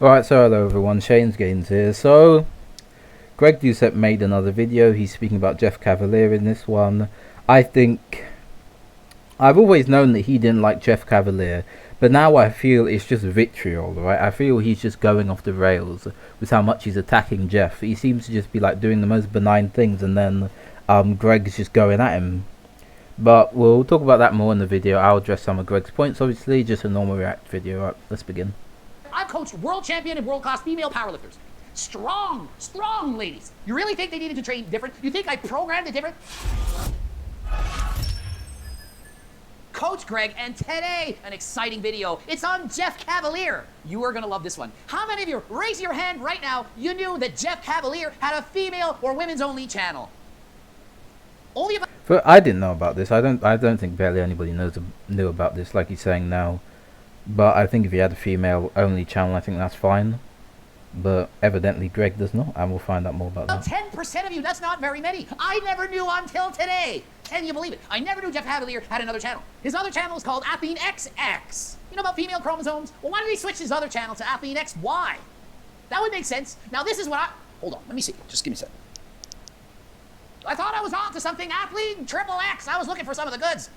Alright, so hello everyone, Shane's Games here. So, Greg Doucette made another video. He's speaking about Jeff Cavaliere in this one. I've always known that he didn't like Jeff Cavaliere, but now I feel it's just vitriol, right? I feel he's just going off the rails with how much he's attacking Jeff. He seems to just be like doing the most benign things, and then Greg's just going at him. But we'll talk about that more in the video. I'll address some of Greg's points, obviously, just a normal react video. Right, let's begin. I've coached world champion and world-class female powerlifters. Strong ladies. You really think they needed to train different? You think I programmed it different? Coach Greg, and today, an exciting video. It's on Jeff Cavaliere. You are gonna love this one. How many of you, raise your hand right now, you knew that Jeff Cavaliere had a female or women's only channel? Only about... I didn't know about this. I don't think barely anybody knew about this, like he's saying now. But I think if he had a female only channel, I think that's fine. But evidently Greg does not, and we'll find out more about that. 10% of you, that's not very many. I never knew until today. Can you believe it? I never knew Jeff Cavaliere had another channel. His other channel is called Athlean-XX. You know about female chromosomes? Well, why did he switch his other channel to Athlean-XY? That would make sense. Now this is what hold on, let me see. Just give me a sec. I thought I was on to something. Athlean-XX. I was looking for some of the goods.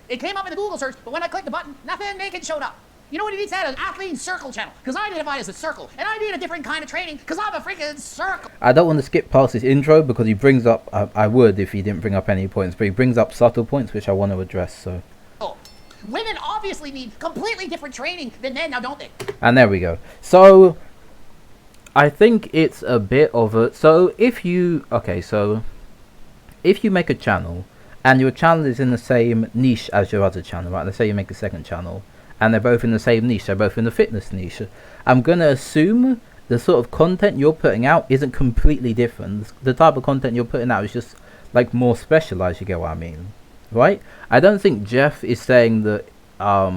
It came up in the Google search, but when I clicked the button, nothing naked showed up. You know what he needs to add? An Athlean Circle channel. Because I identify as a circle. And I need a different kind of training because I'm a freaking circle. I don't want to skip past this intro because he brings up, I would if he didn't bring up any points, but he brings up subtle points which I want to address, so. Women obviously need completely different training than men, now don't they? And there we go. So, I think it's a bit of a, if you make a channel and your channel is in the same niche as your other channel, right? Let's say you make a second channel and they're both in the same niche, they're both in the fitness niche. I'm going to assume the sort of content you're putting out isn't completely different. The type of content you're putting out is just like more specialized, you get what I mean, right? I don't think Jeff is saying that how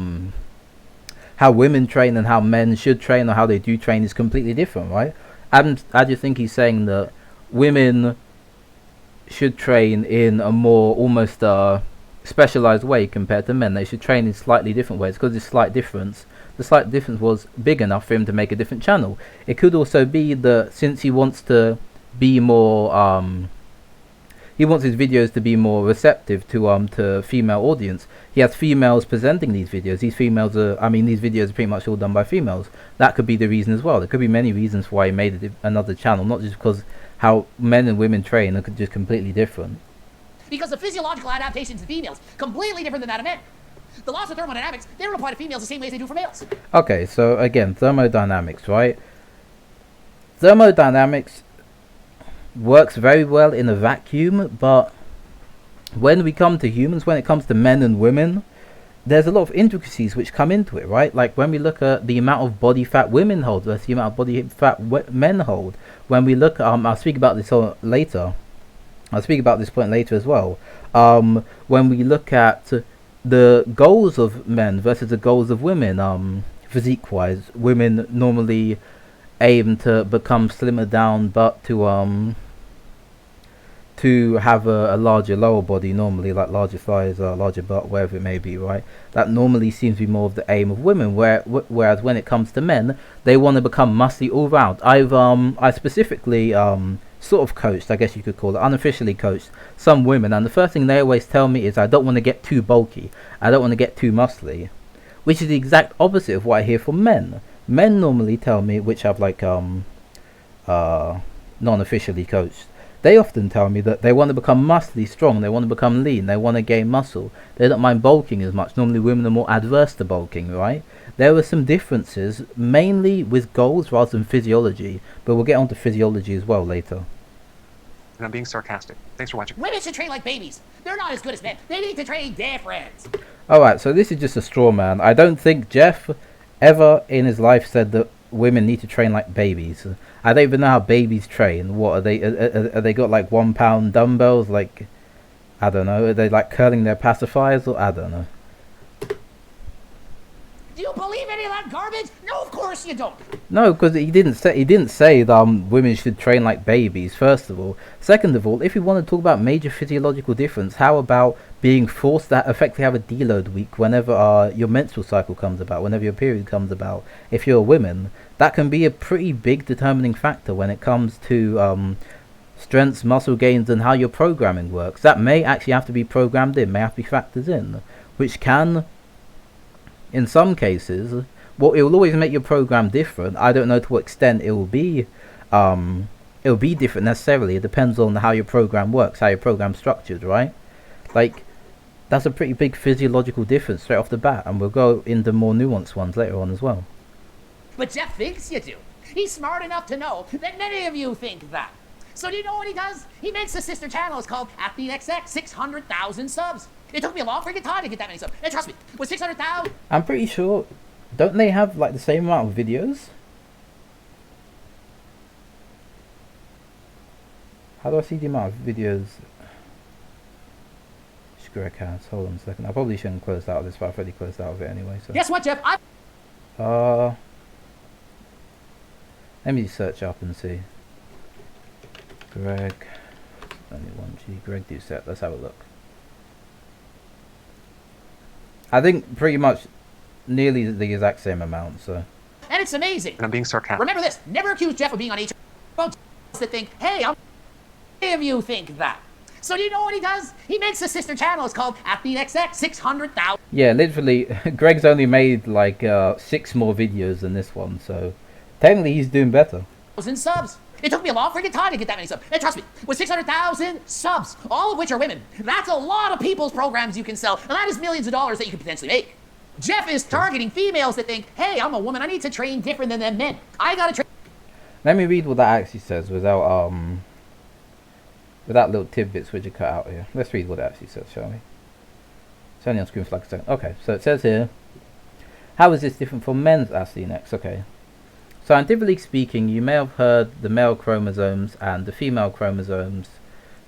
women train and how men should train or how they do train is completely different, right? I just think he's saying that women should train in a more almost specialized way compared to men. They should train in slightly different ways because this slight difference, the slight difference was big enough for him to make a different channel. It could also be that since he wants to be more he wants his videos to be more receptive to female audience, he has females presenting these videos. These females are, these videos are pretty much all done by females. That could be the reason as well. There could be many reasons why he made another channel, not just because how men and women train are just completely different. Because the physiological adaptations in females completely different than that of men. The laws of thermodynamics, they don't apply to females the same way as they do for males. Okay, so again, thermodynamics, right? Thermodynamics works very well in a vacuum, but when we come to humans, when it comes to men and women, there's a lot of intricacies which come into it, right? Like when we look at the amount of body fat women hold versus the amount of body fat men hold. When we look, I'll speak about this later. I'll speak about this point later as well. When we look at the goals of men versus the goals of women, physique-wise, women normally aim to become slimmer down, but to have a larger lower body, normally like larger thighs, larger butt, wherever it may be, right? That normally seems to be more of the aim of women. Whereas when it comes to men, they want to become muscly all round. I specifically sort of coached, I guess you could call it, unofficially coached some women, and the first thing they always tell me is I don't want to get too bulky, I don't want to get too muscly, which is the exact opposite of what I hear from men. Men normally tell me, which I've like non-officially coached, they often tell me that they want to become muscly strong, they want to become lean, they want to gain muscle, they don't mind bulking as much. Normally women are more adverse to bulking, right? There were some differences, mainly with goals rather than physiology, but we'll get onto physiology as well later. And I'm being sarcastic. Thanks for watching. Women should train like babies. They're not as good as men. They need to train different. Alright, so this is just a straw man. I don't think Jeff ever in his life said that women need to train like babies. I don't even know how babies train. What are they? Are they got like 1 pound dumbbells? Like, I don't know. Are they like curling their pacifiers? Or I don't know. Do you believe any of that garbage? No, of course you don't. No, because he didn't say that women should train like babies. First of all, second of all, if you want to talk about major physiological difference, how about being forced to effectively have a deload week whenever your menstrual cycle comes about, whenever your period comes about, if you're a woman, that can be a pretty big determining factor when it comes to strengths, muscle gains, and how your programming works. That may actually have to be programmed in, may have to be factored in, which can, in some cases, well, it will always make your program different. I don't know to what extent it will be different necessarily. It depends on how your program works, how your program's structured, right? Like, that's a pretty big physiological difference straight off the bat, and we'll go into more nuanced ones later on as well. But Jeff thinks you do. He's smart enough to know that many of you think that. So do you know what he does? He makes a sister channel. It's called Athlean-XX, 600,000 subs. It took me a long freaking time to get that many subs. And trust me, with 600,000... I'm pretty sure, don't they have like the same amount of videos? How do I see the amount of videos Greg has? Hold on a second. I probably shouldn't close out of this, but I've already closed out of it anyway. So. Guess what, Jeff? Let me search up and see. Greg, only one G. Greg Doucette. Let's have a look. I think pretty much nearly the exact same amount. So. And it's amazing. And I'm being sarcastic. Remember this: never accuse Jeff of being on HR. Folks that think, hey, many of you think that. So do you know what he does? He makes a sister channel. It's called Athlean-XX, 600,000. Yeah, literally, Greg's only made like 6 more videos than this one, so technically he's doing better. Subs. It took me a long freaking time to get that many subs. And trust me, with 600,000 subs, all of which are women, that's a lot of people's programs you can sell, and that is millions of dollars that you can potentially make. Jeff is targeting females that think, hey, I'm a woman, I need to train different than them men. I gotta train. Let me read what that actually says without little tidbits which are cut out here. Let's read what it actually says, shall we? It's only on screen for like a second. Okay, so it says here, how is this different from men's Athlean-X? Okay. Scientifically speaking, you may have heard the male chromosomes and the female chromosomes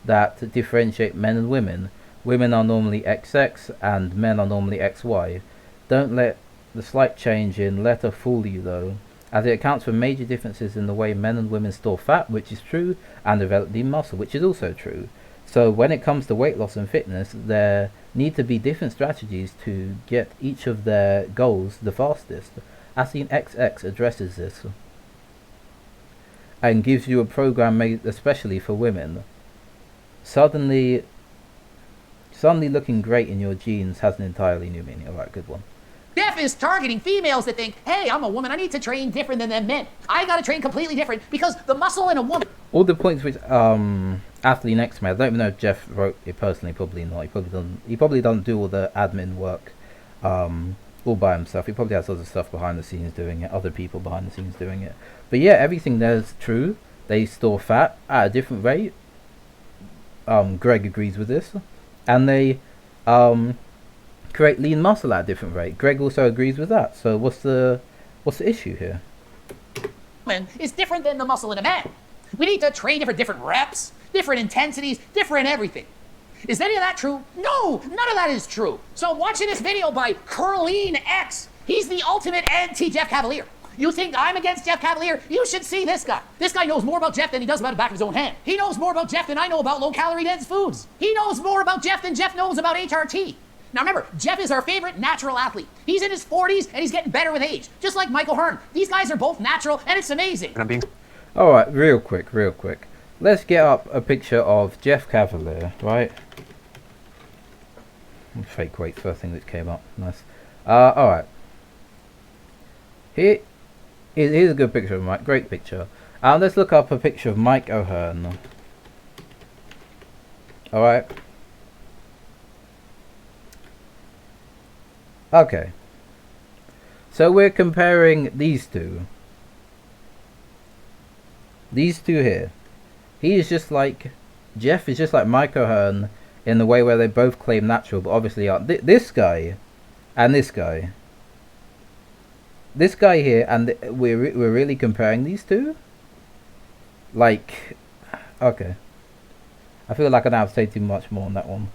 that differentiate men and women. Women are normally XX and men are normally XY. Don't let the slight change in letter fool you though, as it accounts for major differences in the way men and women store fat, which is true, and develop lean muscle, which is also true. So when it comes to weight loss and fitness, there need to be different strategies to get each of their goals the fastest. Athlean-XX addresses this and gives you a program made especially for women. Suddenly looking great in your jeans has an entirely new meaning. Alright, good one. Jeff is targeting females that think, hey, I'm a woman, I need to train different than them men. I gotta train completely different because the muscle in a woman... All the points which Athlean-X made, I don't even know if Jeff wrote it personally, probably not. He probably doesn't do all the admin work all by himself. He probably has other stuff behind the scenes doing it, other people behind the scenes doing it. But yeah, everything there's true. They store fat at a different rate. Greg agrees with this. And they create lean muscle at a different rate. Greg also agrees with that. So what's the issue here? Is different than the muscle in a man. We need to train for different reps, different intensities, different everything. Is any of that true? No, none of that is true. So I'm watching this video by Athlean-XX. He's the ultimate anti-Jeff Cavaliere. You think I'm against Jeff Cavaliere? You should see this guy. This guy knows more about Jeff than he does about the back of his own hand. He knows more about Jeff than I know about low-calorie dense foods. He knows more about Jeff than Jeff knows about HRT. Now remember, Jeff is our favorite natural athlete. He's in his 40s and he's getting better with age. Just like Michael Hearn. These guys are both natural and it's amazing. And I'm being... Alright, real quick. Let's get up a picture of Jeff Cavaliere, right? Fake weight, first thing that came up. Nice. Alright. Here's a good picture of Mike. Great picture. Let's look up a picture of Mike O'Hearn. Alright. Okay. So we're comparing these two. These two here. He is just like... Jeff is just like Mike O'Hearn in the way where they both claim natural, but obviously aren't. This guy and this guy. This guy here, and we're really comparing these two? Like... Okay. I feel like I don't have to say too much more on that one.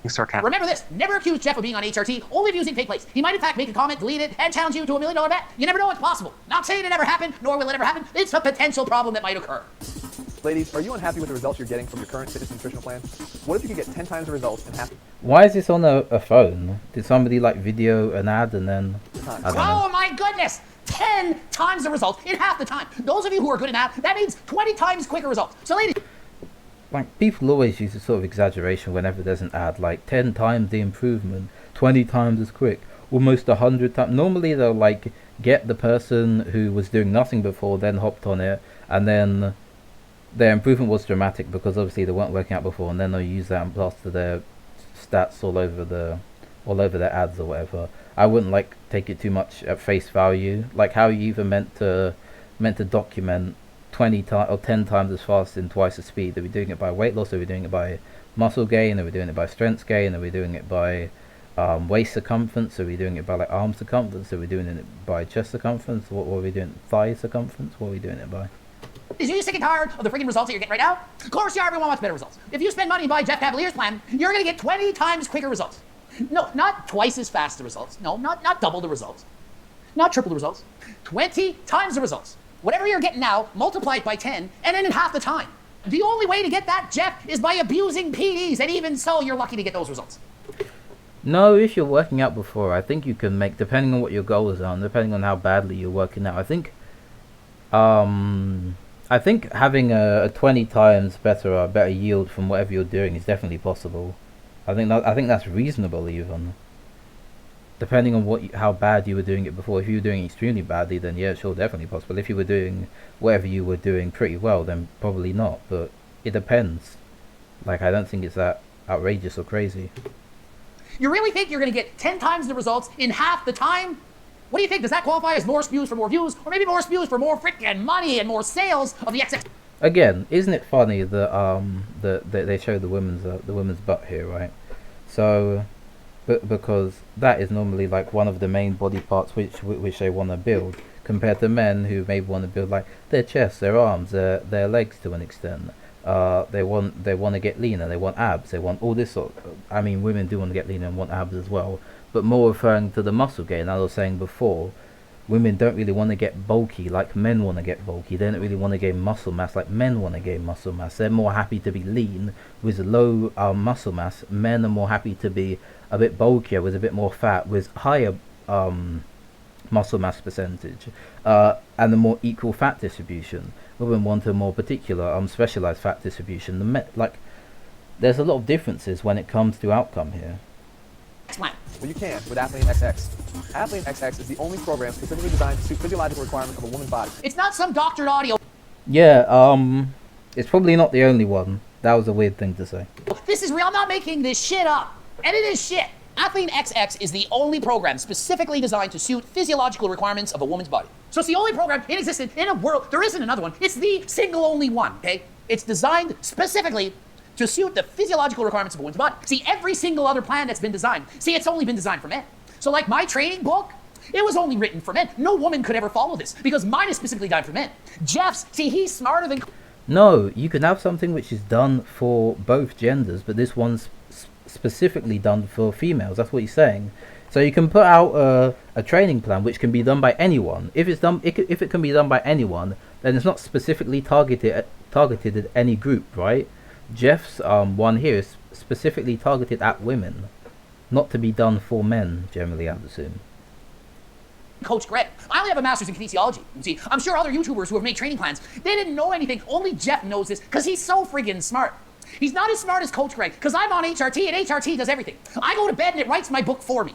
Sarcastic. Remember this, never accuse Jeff of being on HRT, only of using fake plays. He might in fact make a comment, delete it, and challenge you to $1 million bet. You never know what's possible. Not saying it never happened, nor will it ever happen. It's a potential problem that might occur. Ladies, are you unhappy with the results you're getting from your current fitness nutritional plan? What if you could get 10 times the results in half Why is this on a phone? Did somebody like video an ad and then... the time? I don't know. Oh my goodness! 10 times the results in half the time. Those of you who are good at math, that means 20 times quicker results. So ladies, Like, people always use a sort of exaggeration whenever there's an ad, like 10 times the improvement, 20 times as quick, almost 100 times. Normally they'll like get the person who was doing nothing before, then hopped on it, and then their improvement was dramatic because obviously they weren't working out before, and then they'll use that and plaster their stats all over their ads or whatever. I wouldn't like take it too much at face value. Like, how are you even meant to document 20 times or 10 times as fast in twice the speed? Are we doing it by weight loss? Are we doing it by muscle gain? Are we doing it by strength gain? Are we doing it by waist circumference? Are we doing it by like arm circumference? Are we doing it by chest circumference? What are we doing? Thigh circumference? What are we doing it by? Is you sick and tired of the freaking results that you're getting right now? Of course you are. Everyone wants better results. If you spend money and buy Jeff Cavaliere's plan, you're going to get 20 times quicker results. No, not twice as fast the results. No, not double the results. Not triple the results. 20 times the results. Whatever you're getting now, multiply it by 10, and then in half the time. The only way to get that, Jeff, is by abusing PDs, and even so, you're lucky to get those results. No, if you're working out before, I think you can make, depending on what your goals are, and depending on how badly you're working out, I think having a 20 times better yield from whatever you're doing is definitely possible. I think that's reasonable even. Depending on how bad you were doing it before. If you were doing it extremely badly, then yeah, sure, definitely possible. If you were doing whatever you were doing pretty well, then probably not. But it depends. Like, I don't think it's that outrageous or crazy. You really think you're going to get 10 times the results in half the time? What do you think? Does that qualify as more spews for more views? Or maybe more spews for more freaking money and more sales of the XX? Again, isn't it funny that they show the women's butt here, right? So, because that is normally like one of the main body parts which they want to build, compared to men who maybe want to build like their chest, their arms, their legs to an extent. They want to get leaner. They want abs. They want all this sort. I mean, women do want to get leaner and want abs as well, but more referring to the muscle gain. As I was saying before, women don't really want to get bulky like men want to get bulky. They don't really want to gain muscle mass like men want to gain muscle mass. They're more happy to be lean with low muscle mass. Men are more happy to be a bit bulkier with a bit more fat with higher muscle mass percentage and a more equal fat distribution. Women want a more particular specialized fat distribution. There's a lot of differences when it comes to outcome here. Well, you can with Athlean-XX. Athlean-XX is the only program specifically designed to suit physiological requirements of a woman's body. It's not some doctored audio. Yeah, it's probably not the only one. That was a weird thing to say. This is real. I'm not making this shit up. And it is shit. Athlean-XX is the only program specifically designed to suit physiological requirements of a woman's body. So it's the only program in existence in a world. There isn't another one. It's the single only one, okay? It's designed specifically to suit the physiological requirements of a woman's body. See, every single other plan that's been designed, it's only been designed for men. So like my training book, it was only written for men. No woman could ever follow this because mine is specifically designed for men. Jeff's, see, he's smarter than... No, you can have something which is done for both genders, but this one's specifically done for females. That's what he's saying. So you can put out a training plan which can be done by anyone. If it can be done by anyone, then it's not specifically targeted at any group, right? Jeff's one here is specifically targeted at women, not to be done for men generally, I would assume. Coach Greg. I only have a master's in kinesiology. You see, I'm sure other YouTubers who have made training plans, they didn't know anything. Only Jeff knows this because he's so friggin' smart. He's not as smart as Coach Greg because I'm on HRT and HRT does everything. I go to bed and it writes my book for me.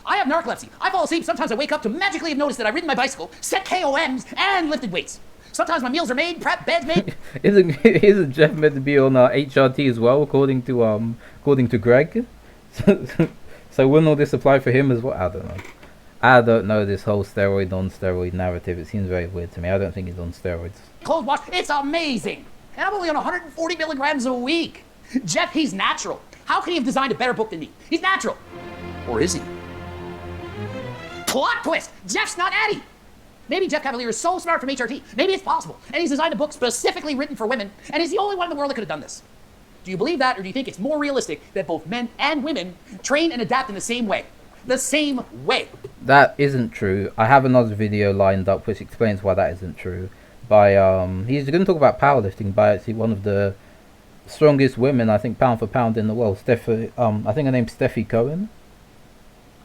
I have narcolepsy. I fall asleep. Sometimes I wake up to magically have noticed that I've ridden my bicycle, set KOMs, and lifted weights. Sometimes my meals are made, prep, beds made. Isn't Jeff meant to be on HRT as well, according to Greg? So wouldn't all this apply for him as well? I don't know. I don't know this whole steroid non-steroid narrative. It seems very weird to me. I don't think he's on steroids. Clothes wash. It's amazing. And I'm only on 140 milligrams a week. Jeff, he's natural. How can he have designed a better book than me? He's natural. Or is he? Plot twist. Jeff's not Addy. Maybe Jeff Cavaliere is so smart from HRT. Maybe it's possible. And he's designed a book specifically written for women. And he's the only one in the world that could have done this. Do you believe that? Or do you think it's more realistic that both men and women train and adapt in the same way? The same way. That isn't true. I have another video lined up which explains why that isn't true. by he's going to talk about powerlifting by actually one of the strongest women, I think, pound for pound in the world. I think her name's Steffi Cohen.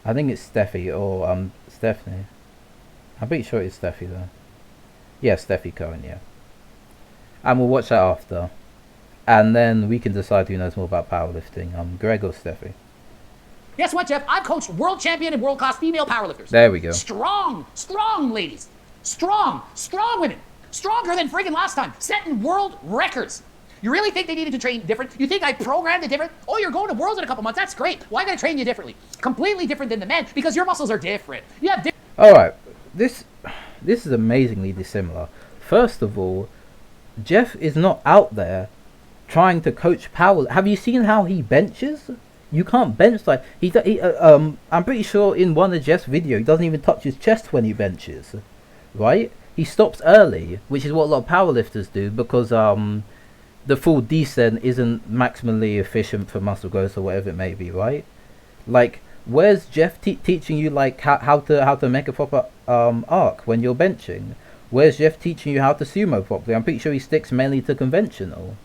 I think it's Steffi or Stephanie. I'm pretty sure it's Steffi though. Yeah, Steffi Cohen, yeah. And we'll watch that after. And then we can decide who knows more about powerlifting, Greg or Steffi. Guess what, Jeff? I've coached world champion and world-class female powerlifters. There we go. Strong ladies. Strong women. Stronger than friggin' last time. Setting world records. You really think they needed to train different? You think I programmed it different? Oh, you're going to Worlds in a couple months. That's great. Why gotta train you differently? Completely different than the men because your muscles are different. You have different. All right. This is amazingly dissimilar. First of all, Jeff is not out there trying to coach power. Have you seen how he benches? You can't bench like I'm pretty sure in one of Jeff's video he doesn't even touch his chest when he benches, right? He stops early, which is what a lot of powerlifters do because the full descent isn't maximally efficient for muscle growth or whatever it may be, right? Like, where's Jeff teaching you like how to make a proper arc when you're benching? Where's Jeff teaching you how to sumo properly? I'm pretty sure he sticks mainly to conventional.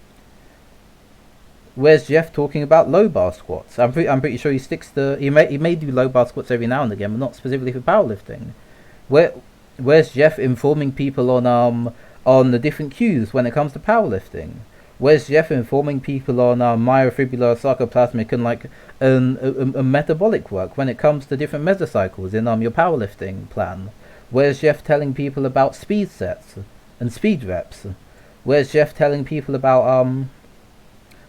Where's Jeff talking about low bar squats? I'm pretty sure he sticks to he may do low bar squats every now and again, but not specifically for powerlifting. Where's Jeff informing people on the different cues when it comes to powerlifting? Where's Jeff informing people on myofibrillar, sarcoplasmic, and like a metabolic work when it comes to different mesocycles in your powerlifting plan? Where's Jeff telling people about speed sets and speed reps? Where's Jeff telling people about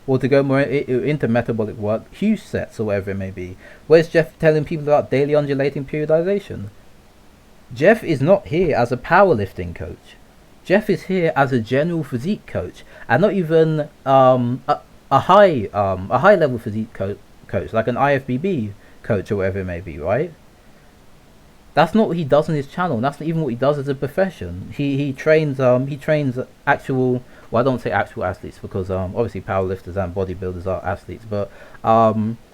or to go more into metabolic work, huge sets or whatever it may be? Where's Jeff telling people about daily undulating periodization? Jeff is not here as a powerlifting coach. Jeff is here as a general physique coach, and not even a high level physique coach like an IFBB coach or whatever it may be, right? That's not what he does on his channel. That's not even what he does as a profession. He trains actual. Well, I don't say actual athletes because obviously powerlifters and bodybuilders are athletes, but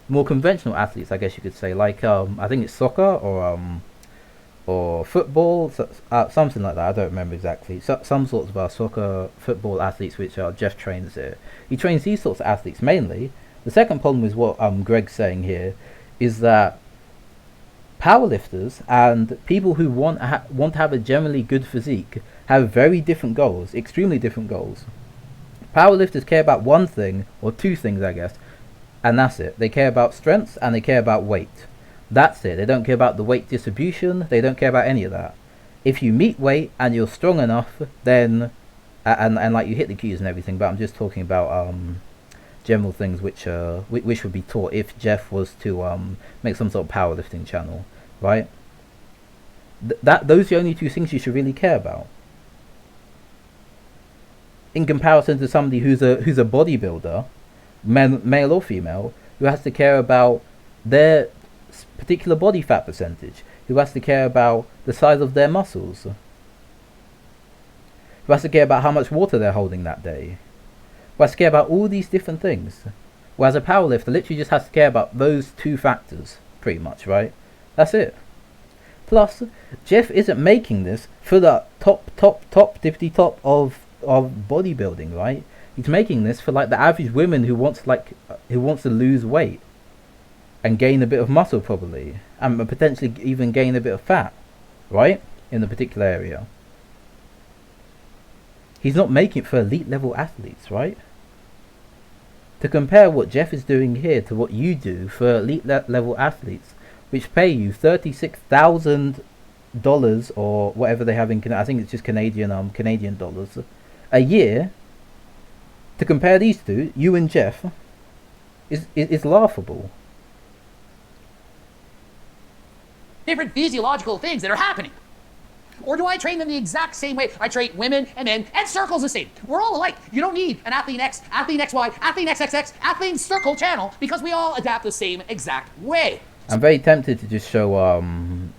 more conventional athletes, I guess you could say, like I think it's soccer or football, something like that. I don't remember exactly. Some sorts of soccer, football athletes, which Jeff trains here. He trains these sorts of athletes mainly. The second problem is what Greg's saying here, is that powerlifters and people who want to have a generally good physique have very different goals, extremely different goals. Powerlifters care about one thing, or two things I guess, and that's it. They care about strength and they care about weight. That's it. They don't care about the weight distribution, they don't care about any of that. If you meet weight and you're strong enough, then and like you hit the cues and everything, but I'm just talking about general things which would be taught if Jeff was to make some sort of powerlifting channel, right? Those are the only two things you should really care about. In comparison to somebody who's a bodybuilder, male or female, who has to care about their particular body fat percentage, who has to care about the size of their muscles, who has to care about how much water they're holding that day, who has to care about all these different things. Whereas a powerlifter literally just has to care about those two factors, pretty much, right? That's it. Plus, Jeff isn't making this for the top tippity top of bodybuilding, right? He's making this for like the average woman who wants to lose weight and gain a bit of muscle probably, and potentially even gain a bit of fat, right? In the particular area. He's not making it for elite level athletes, right? To compare what Jeff is doing here to what you do for elite level athletes, which pay you $36,000 or whatever they have in, I think it's just Canadian dollars a year. To compare these two, you and Jeff, is laughable. Different physiological things that are happening. Or do I train them the exact same way? I train women and men, and circles the same. We're all alike. You don't need an Athlean-X, Athlean-XY, Athlean-XXX, Athlean Circle channel because we all adapt the same exact way. I'm very tempted to just show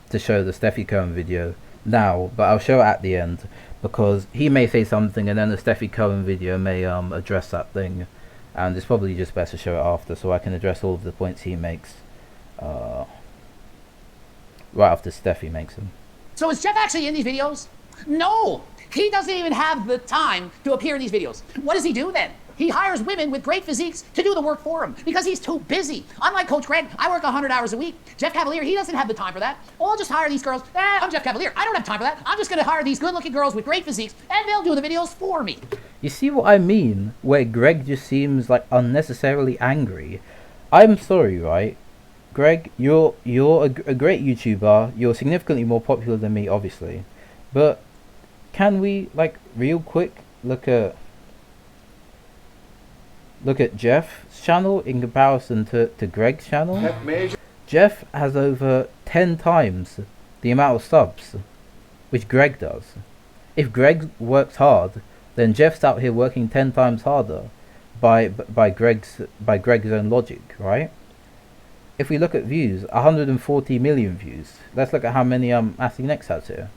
the Steffi Cohen video now, but I'll show it at the end because he may say something and then the Steffi Cohen video may address that thing, and it's probably just best to show it after so I can address all of the points he makes right after Steffi makes them. So is Jeff actually in these videos? No, He doesn't even have the time to appear in these videos. What does he do then? He hires women with great physiques to do the work for him because he's too busy. Unlike Coach Greg, I work 100 hours a week. Jeff Cavaliere, he doesn't have the time for that. Oh, I'll just hire these girls. I'm Jeff Cavaliere. I don't have time for that. I'm just going to hire these good-looking girls with great physiques, and they'll do the videos for me. You see what I mean? Where Greg just seems like unnecessarily angry. I'm sorry, right? Greg, you're a great YouTuber. You're significantly more popular than me, obviously. But can we, like, real quick look at Jeff's channel in comparison to Greg's channel? Jeff has over 10 times the amount of subs which Greg does. If Greg works hard, then Jeff's out here working 10 times harder by Greg's own logic, right? If we look at views, 140 million views. Let's look at how many Athlean-XX has here.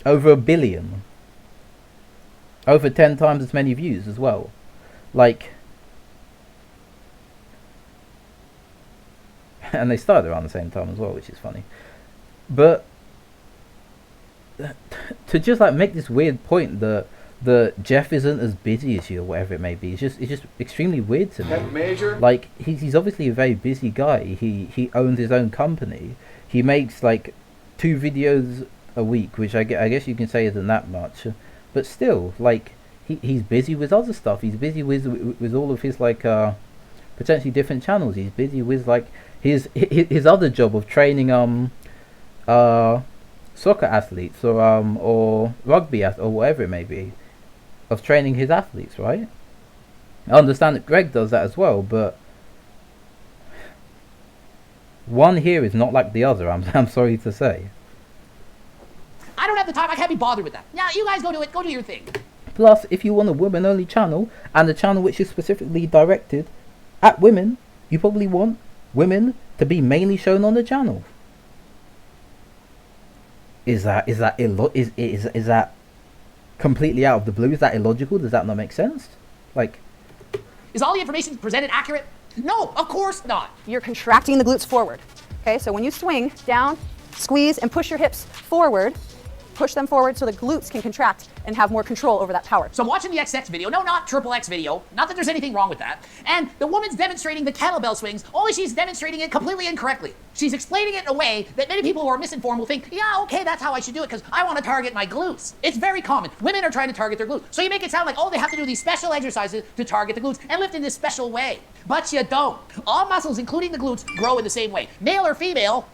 Over 1 billion. Over 10 times as many views as well. Like, and they started around the same time as well, which is funny. But to just like make this weird point that Jeff isn't as busy as you or whatever it may be, it's just extremely weird to me. Like, he's obviously a very busy guy. He owns his own company. He makes like 2 videos a week, which I guess you can say isn't that much, but still, like, he's busy with other stuff. He's busy with all of his like potentially different channels. He's busy with like his other job of training soccer athletes or rugby or whatever it may be, of training his athletes, right? I understand that Greg does that as well, but one here is not like the other. I'm sorry to say. I don't have the time. I can't be bothered with that. Now, you guys go do it. Go do your thing. Plus, if you want a women-only channel, and a channel which is specifically directed at women, you probably want women to be mainly shown on the channel. Is that completely out of the blue? Is that illogical? Does that not make sense? Like, is all the information presented accurate? No, of course not. You're contracting the glutes forward. Okay, so when you swing down, squeeze, and push your hips forward, push them forward so the glutes can contract and have more control over that power. So I'm watching the XX video, no, not triple X video, not that there's anything wrong with that, and the woman's demonstrating the kettlebell swings, only she's demonstrating it completely incorrectly. She's explaining it in a way that many people who are misinformed will think, yeah, okay, that's how I should do it because I want to target my glutes. It's very common. Women are trying to target their glutes. So you make it sound like, oh, they have to do these special exercises to target the glutes and lift in this special way. But you don't. All muscles, including the glutes, grow in the same way. Male or female,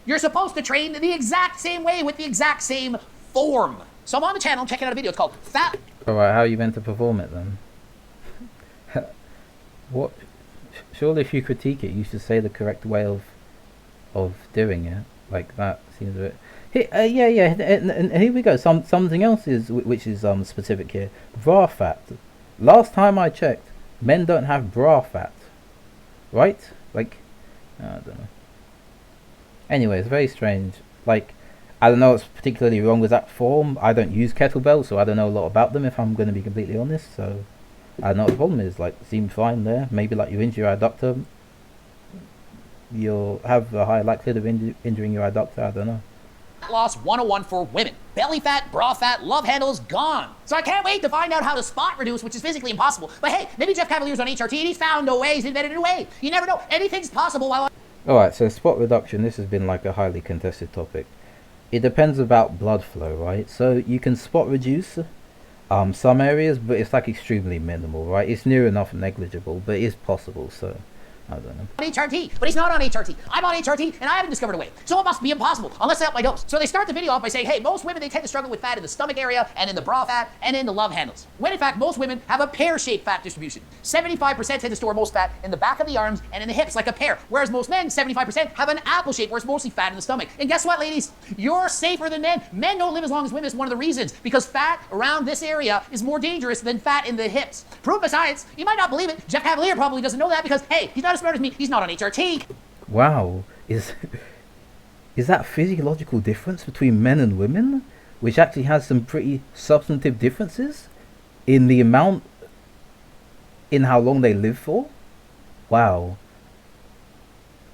you're supposed to train the exact same way with the exact same form. So I'm on the channel checking out a video. It's called Fat. Alright, how are you meant to perform it then? What? Surely if you critique it, you should say the correct way of doing it. Like, that seems a bit... yeah, and here we go. Something else is which is specific here. Bra fat. Last time I checked, men don't have bra fat. Right? Like, I don't know. Anyway, it's very strange. Like, I don't know what's particularly wrong with that form. I don't use kettlebells, so I don't know a lot about them, if I'm going to be completely honest. So, I don't know what the problem is. Like, seems fine there. Maybe, like, you injure your adductor, you'll have a higher likelihood of injuring your adductor. I don't know. Loss 101 for women. Belly fat, bra fat, love handles, gone. So I can't wait to find out how to spot reduce, which is physically impossible. But hey, maybe Jeff Cavaliere's on HRT and he's found a way, he's invented a way. You never know. Anything's possible while Alright, so spot reduction, this has been like a highly contested topic. It depends about blood flow, right? So you can spot reduce some areas, but it's like extremely minimal, right? It's near enough negligible, but it is possible, so I don't know. On HRT, but he's not on HRT. I'm on HRT, and I haven't discovered a way. So it must be impossible, unless I up my dose. So they start the video off by saying, hey, most women, they tend to struggle with fat in the stomach area, and in the bra fat, and in the love handles. When in fact, most women have a pear-shaped fat distribution. 75% tend to store most fat in the back of the arms and in the hips, like a pear. Whereas most men, 75%, have an apple shape, where it's mostly fat in the stomach. And guess what, ladies? You're safer than men. Men don't live as long as women. It's one of the reasons. Because fat around this area is more dangerous than fat in the hips. Proof by science. You might not believe it. Jeff Cavaliere probably doesn't know that because, hey, he's not as smart as me. He's not on HRT. Wow, is that physiological difference between men and women, which actually has some pretty substantive differences in the amount, in how long they live for? Wow,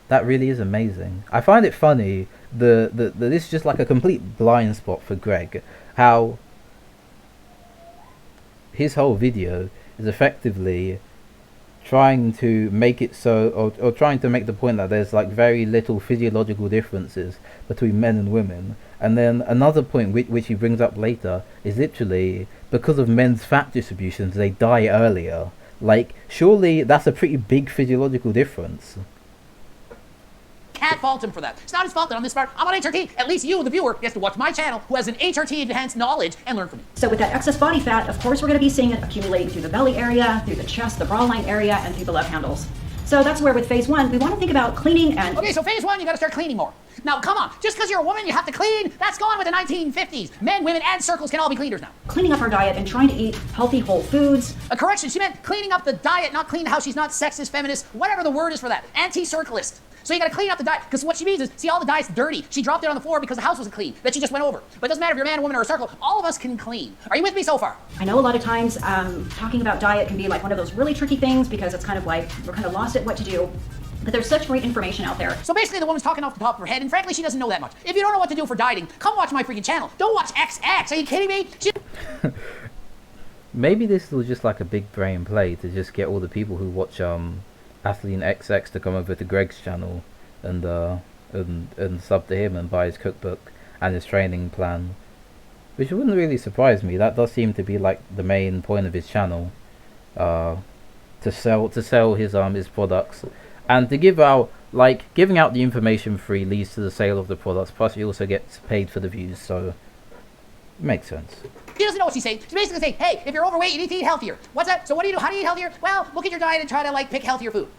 that really is amazing. I find it funny this is just like a complete blind spot for Greg. How his whole video is effectively trying to make it so, or trying to make the point that there's like very little physiological differences between men and women. And then another point which he brings up later is literally because of men's fat distributions, they die earlier. Like, surely that's a pretty big physiological difference. Can't fault him for that. It's not his fault that on this part, I'm on HRT. At least you, the viewer, gets to watch my channel who has an HRT enhanced knowledge and learn from me. So with that excess body fat, of course, we're going to be seeing it accumulating through the belly area, through the chest, the bra line area, and through the love handles. So that's where with phase 1, we want to think about cleaning and... Okay, so phase 1, you got to start cleaning more. Now, come on. Just because you're a woman, you have to clean. That's gone with the 1950s. Men, women, and circles can all be cleaners now. Cleaning up our diet and trying to eat healthy whole foods. A correction, she meant cleaning up the diet, not clean how she's not sexist, feminist, whatever the word is for that. Anti-circleist. So you gotta clean up the diet, because what she means is, see, all the diet's dirty. She dropped it on the floor because the house wasn't clean, that she just went over. But it doesn't matter if you're a man, a woman, or a circle, all of us can clean. Are you with me so far? I know a lot of times talking about diet can be like one of those really tricky things because it's kind of like we're kind of lost at what to do. But there's such great information out there. So basically the woman's talking off the top of her head, and frankly, she doesn't know that much. If you don't know what to do for dieting, come watch my freaking channel. Don't watch XX. Are you kidding me? Maybe this was just like a big brain play to just get all the people who watch Athlean-XX to come over to Greg's channel and sub to him and buy his cookbook and his training plan, which wouldn't really surprise me. That does seem to be like the main point of his channel, to sell his products, and to give out, like, giving out the information free leads to the sale of the products, plus he also gets paid for the views, so it makes sense. She doesn't know what she's saying. She's basically saying, hey, if you're overweight, you need to eat healthier. What's that? So what do you do? How do you eat healthier? Well, look at your diet and try to, like, pick healthier food.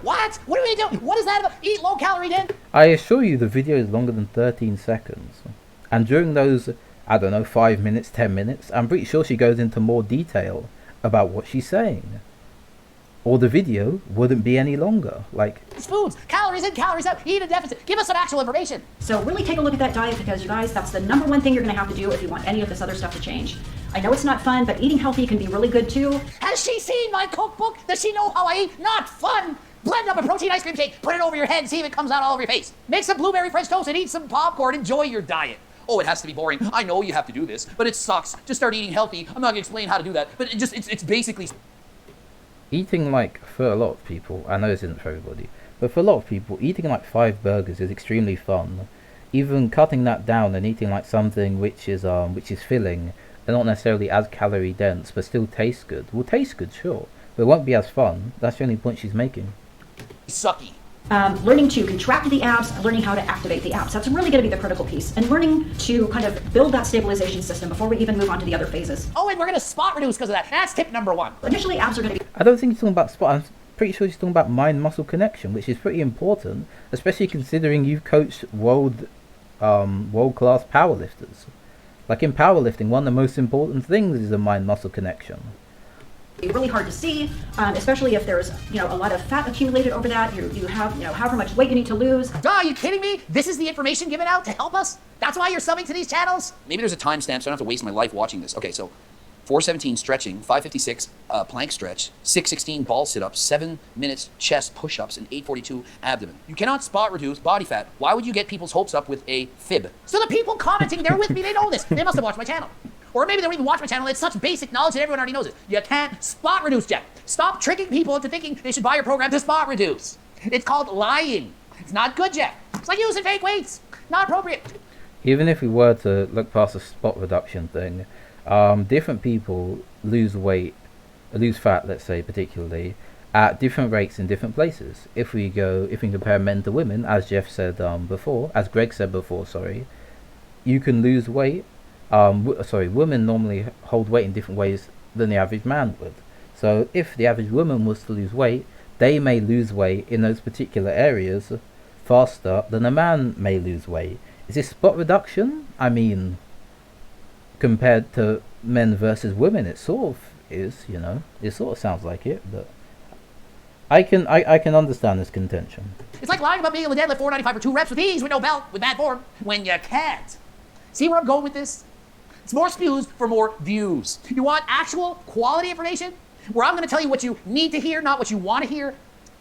What? What are we doing? What is that about? Eat low calorie then? I assure you the video is longer than 13 seconds. And during those, I don't know, 5 minutes, 10 minutes, I'm pretty sure she goes into more detail about what she's saying. Or the video wouldn't be any longer. Like, It's foods. Calories in, calories out. Eat a deficit. Give us some actual information. So really take a look at that diet because you guys, that's the number one thing you're going to have to do if you want any of this other stuff to change. I know it's not fun, but eating healthy can be really good too. Has she seen my cookbook? Does she know how I eat? Not fun. Blend up a protein ice cream shake, put it over your head, and see if it comes out all over your face. Make some blueberry French toast and eat some popcorn. Enjoy your diet. Oh, it has to be boring. I know you have to do this, but it sucks. Just start eating healthy. I'm not gonna explain how to do that, but it's basically... eating, like, for a lot of people, I know this isn't for everybody, but for a lot of people, eating like 5 burgers is extremely fun. Even cutting that down and eating like something which is filling and not necessarily as calorie dense, but still tastes good. Will taste good, sure, but it won't be as fun. That's the only point she's making. sucky. Learning to contract the abs, learning how to activate the abs. That's really going to be the critical piece. And learning to kind of build that stabilization system before we even move on to the other phases. Oh, and we're going to spot reduce because of that. That's tip number 1. Initially, abs are going to be... I don't think he's talking about spot. I'm pretty sure he's talking about mind-muscle connection, which is pretty important, especially considering you've coached world-class powerlifters. Like in powerlifting, one of the most important things is a mind-muscle connection. Really hard to see, especially if there's, a lot of fat accumulated over that. You have, however much weight you need to lose. Duh, are you kidding me? This is the information given out to help us? That's why you're subbing to these channels? Maybe there's a timestamp so I don't have to waste my life watching this. Okay, so 4:17 stretching, 5:56 plank stretch, 6:16 ball sit-ups, 7 minutes chest push-ups, and 8:42 abdomen. You cannot spot reduce body fat. Why would you get people's hopes up with a fib? So the people commenting, they're with me, they know this. They must have watched my channel. Or maybe they don't even watch my channel. It's such basic knowledge that everyone already knows it. You can't spot reduce, Jeff. Stop tricking people into thinking they should buy your program to spot reduce. It's called lying. It's not good, Jeff. It's like using fake weights. Not appropriate. Even if we were to look past the spot reduction thing, different people lose weight, lose fat, let's say, particularly, at different rates in different places. If we compare men to women, as Jeff said before, as Greg said before, sorry, you can lose weight. Women normally hold weight in different ways than the average man would. So if the average woman was to lose weight, they may lose weight in those particular areas faster than a man may lose weight. Is this spot reduction? I mean, compared to men versus women, it sort of is, it sort of sounds like it, but I can understand this contention. It's like lying about being able to deadlift 495 for 2 reps with ease with no belt, with bad form, when you can't. See where I'm going with this? It's more spews for more views. You want actual quality information? Where I'm going to tell you what you need to hear, not what you want to hear?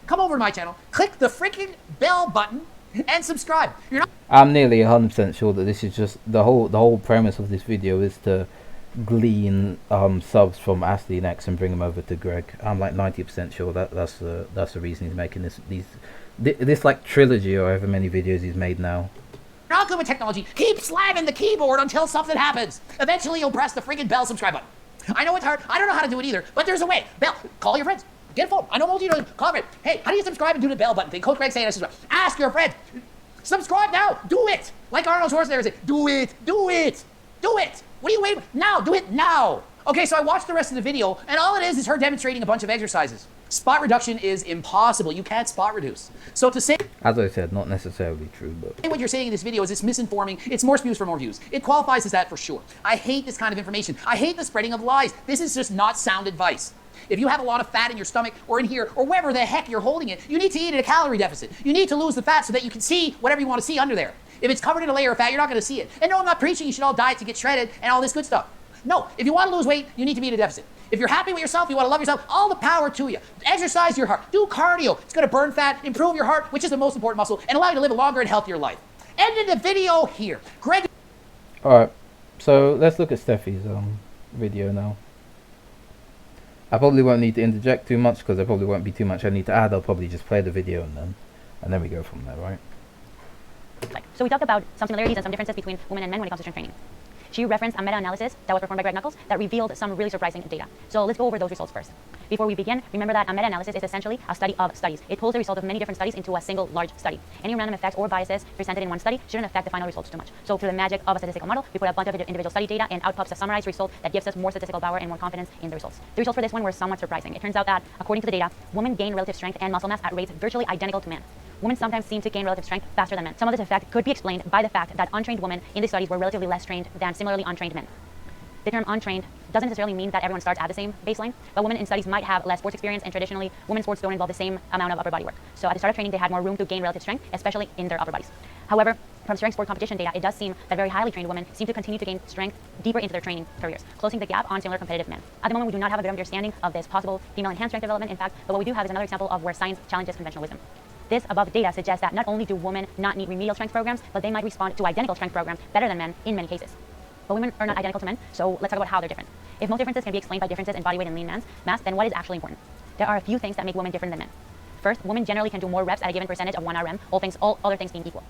Come over to my channel, click the freaking bell button, and subscribe. You're not I'm nearly 100% sure that this is just the whole premise of this video is to glean subs from Athlean-XX and bring them over to Greg. I'm like 90% sure that's the reason he's making this like trilogy or however many videos he's made now. not good with technology. Keep slamming the keyboard until something happens. Eventually, you'll press the freaking bell subscribe button. I know it's hard. I don't know how to do it either, but there's a way. Bell. Call your friends. Get a phone. I know most of you know. Call a friend. Hey, how do you subscribe and do the bell button thing? Coach Greg saying I subscribe. Ask your friend. Subscribe now. Do it. Like Arnold Schwarzenegger said, do it. Do it. Do it. What are you waiting for? Now. Do it now. Okay, so I watched the rest of the video, and all it is her demonstrating a bunch of exercises. Spot reduction is impossible. You can't spot reduce. So to say, as I said, not necessarily true, but what you're saying in this video is it's misinforming. It's more views for more views. It qualifies as that for sure. I hate this kind of information. I hate the spreading of lies. This is just not sound advice. If you have a lot of fat in your stomach or in here or wherever the heck you're holding it, you need to eat at a calorie deficit. You need to lose the fat so that you can see whatever you want to see under there. If it's covered in a layer of fat, you're not going to see it. And no, I'm not preaching you should all diet to get shredded and all this good stuff. No, if you want to lose weight, you need to be in a deficit. If you're happy with yourself, you want to love yourself, all the power to you. Exercise your heart. Do cardio. It's going to burn fat, improve your heart, which is the most important muscle, and allow you to live a longer and healthier life. Ended the video here. Greg. Alright, so let's look at Steffi's video now. I probably won't need to interject too much because there probably won't be too much I need to add. I'll probably just play the video and then we go from there, right? So we talked about some similarities and some differences between women and men when it comes to strength training. She referenced a meta-analysis that was performed by Greg Nuckols that revealed some really surprising data. So let's go over those results first. Before we begin, remember that a meta-analysis is essentially a study of studies. It pulls the result of many different studies into a single large study. Any random effects or biases presented in one study shouldn't affect the final results too much. So through the magic of a statistical model, we put a bunch of individual study data and outputs a summarized result that gives us more statistical power and more confidence in the results. The results for this one were somewhat surprising. It turns out that, according to the data, women gain relative strength and muscle mass at rates virtually identical to men. Women sometimes seem to gain relative strength faster than men. Some of this effect could be explained by the fact that untrained women in the studies were relatively less trained than similarly untrained men. The term untrained doesn't necessarily mean that everyone starts at the same baseline, but women in studies might have less sports experience, and traditionally, women's sports don't involve the same amount of upper body work. So at the start of training, they had more room to gain relative strength, especially in their upper bodies. However, from strength sport competition data, it does seem that very highly trained women seem to continue to gain strength deeper into their training careers, closing the gap on similar competitive men. At the moment, we do not have a good understanding of this possible female enhanced strength development, in fact, but what we do have is another example of where science challenges conventional wisdom. This above data suggests that not only do women not need remedial strength programs, but they might respond to identical strength programs better than men in many cases. But women are not identical to men, so let's talk about how they're different. If most differences can be explained by differences in body weight and lean mass, then what is actually important? There are a few things that make women different than men. First, women generally can do more reps at a given percentage of 1 RM, all other things being equal.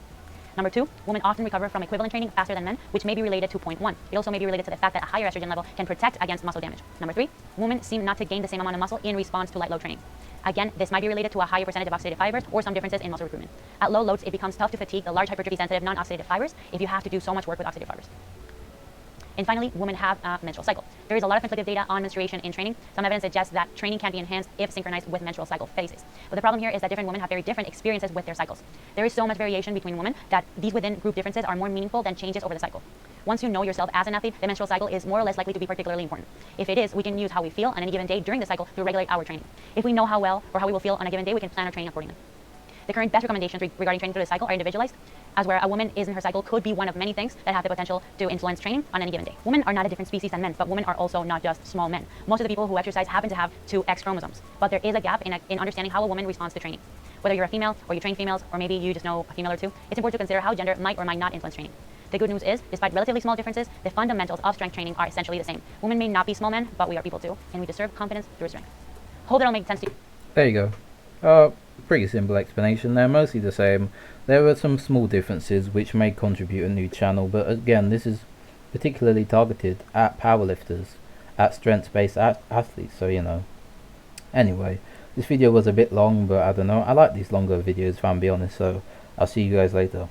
Number two, women often recover from equivalent training faster than men, which may be related to point one. It also may be related to the fact that a higher estrogen level can protect against muscle damage. Number three, women seem not to gain the same amount of muscle in response to light load training. Again, this might be related to a higher percentage of oxidative fibers or some differences in muscle recruitment. At low loads, it becomes tough to fatigue the large hypertrophy sensitive non-oxidative fibers if you have to do so much work with oxidative fibers. And finally, women have a menstrual cycle. There is a lot of conflicting data on menstruation in training. Some evidence suggests that training can be enhanced if synchronized with menstrual cycle phases. But the problem here is that different women have very different experiences with their cycles. There is so much variation between women that these within group differences are more meaningful than changes over the cycle. Once you know yourself as an athlete, the menstrual cycle is more or less likely to be particularly important. If it is, we can use how we feel on any given day during the cycle to regulate our training. If we know how well or how we will feel on a given day, we can plan our training accordingly. The current best recommendations regarding training through the cycle are individualized, as where a woman is in her cycle could be one of many things that have the potential to influence training on any given day. Women are not a different species than men, but women are also not just small men. Most of the people who exercise happen to have 2 X chromosomes, but there is a gap in understanding how a woman responds to training. Whether you're a female or you train females, or maybe you just know a female or two, it's important to consider how gender might or might not influence training. The good news is, despite relatively small differences, the fundamentals of strength training are essentially the same. Women may not be small men, but we are people too, and we deserve confidence through strength. Hope that all makes sense to you. there you go. Pretty simple explanation there, mostly the same. There are some small differences which may contribute a new channel, but again, this is particularly targeted at powerlifters, at strength-based athletes, so you know. Anyway, this video was a bit long, but I don't know, I like these longer videos if I'm being honest, so I'll see you guys later.